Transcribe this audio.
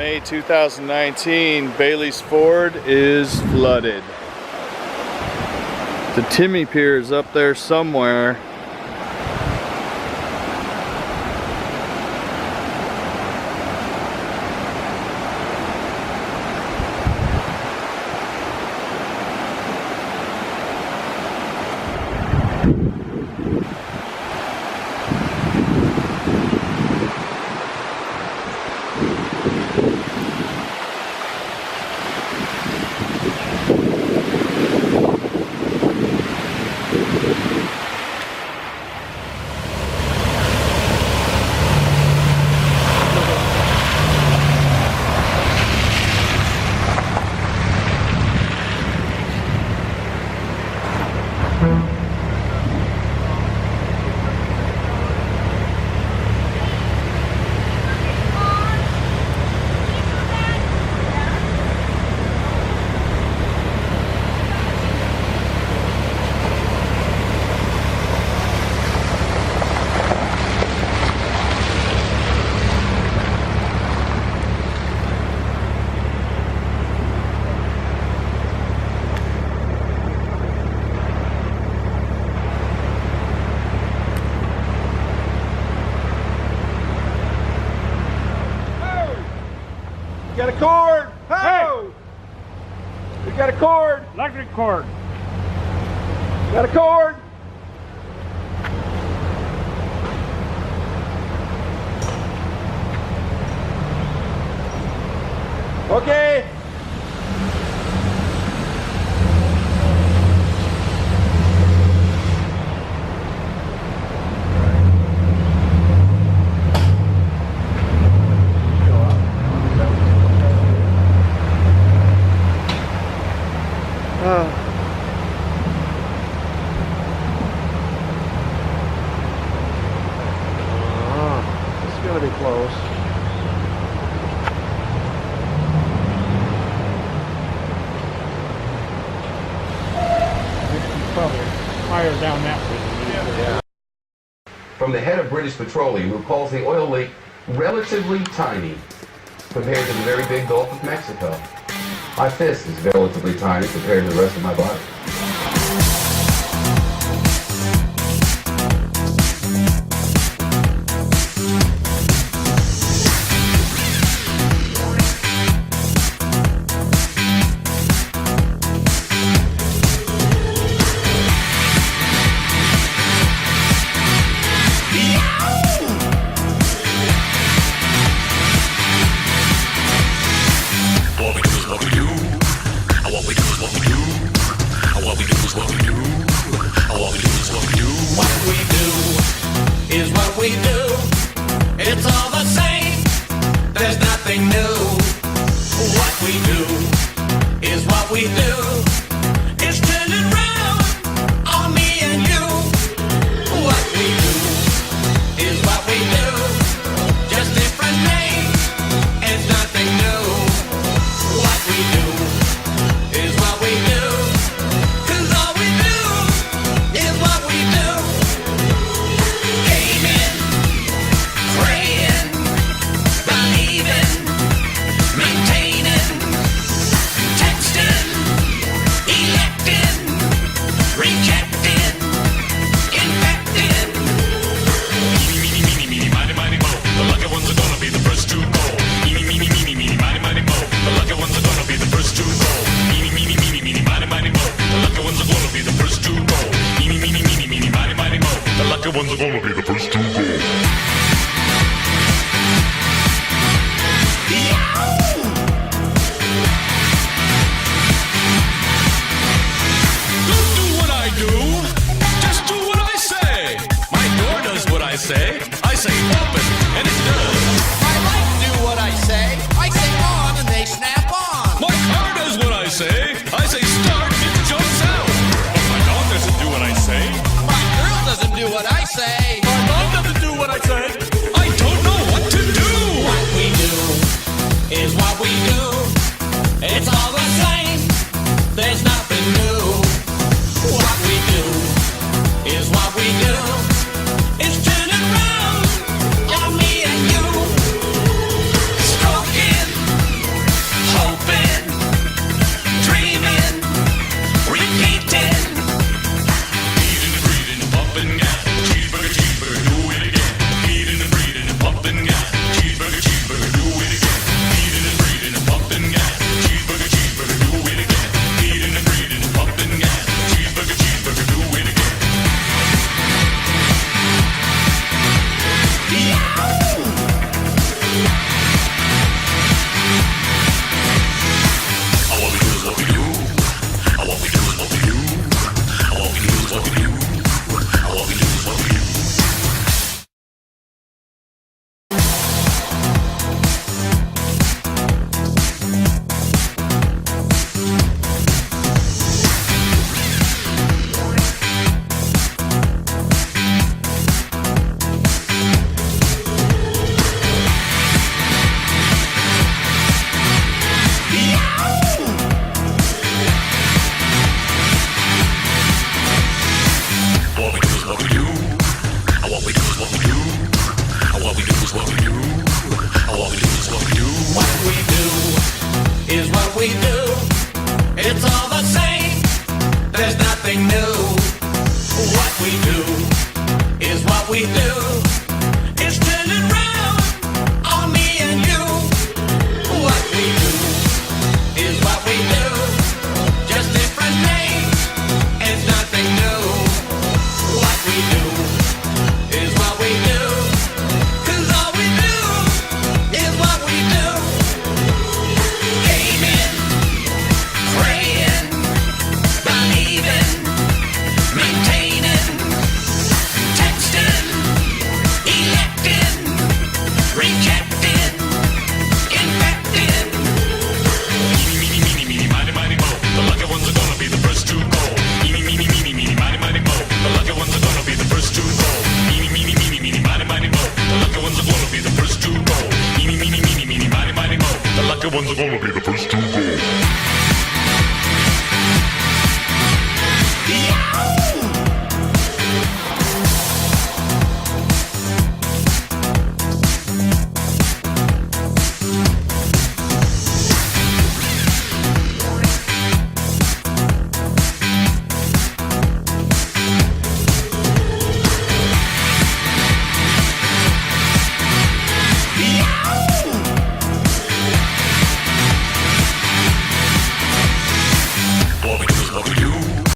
May 2019, Bailey's Ford is flooded. The Timmy Pier is up there somewhere. Got a cord! Ho! We got a cord! Electric cord. Got a cord! Okay. It's gonna be close. Probably higher down that way. Yeah. From the head of British Petroleum, who calls the oil leak relatively tiny compared to the very big Gulf of Mexico. My fist is relatively tiny compared to the rest of my body. It's all the same, there's nothing new. What we do is what we do. It's turning round on me and you. What we do is what we do. Just different names, it's nothing new. What we do is what we do. 'Cause all we do is what we do. Amen. Praying, believing, maintaining, texting, electing, rejecting, infecting. Meeny, meeny, meeny, miny, miny, mo. The lucky ones are gonna be the first to go. Meeny, meeny, meeny, meeny, miny, miny, mo. The lucky ones are gonna be the first to go. Meeny, meeny, meeny, meeny, miny, miny, mo. The lucky ones are gonna be the first to go. Meeny, meeny, meeny, meeny, miny, miny, mo. The lucky ones are gonna be the first to go. Don't do what I do, just do what I say. My door does what I say open, and it does. My lights do what I say on and they snap on. My car does what I say start, and it jumps out. But my dog doesn't do what I say. My girl doesn't do what I say. do, it's all the same. There's nothing new. What we do is what we do. It's turning round on me and you. What we do is what we do. Just different names. It's nothing new. What we do is what we do. 'Cause all we do is what we do. Gaming, praying, believing, maintaining, texting, electing, rejecting, infecting. Meeny, meeny, meeny, miny, miny, mo. The lucky ones are gonna be the first to go. Meeny, meeny, meeny, meeny, miny, miny, mo. The lucky ones are gonna be the first to go. Meeny, meeny, meeny, meeny, miny, miny, mo. The lucky ones are gonna be the first to go. Meeny, meeny, meeny, meeny, miny, miny, mo. The lucky ones are gonna be the first to go. What we do is what we do.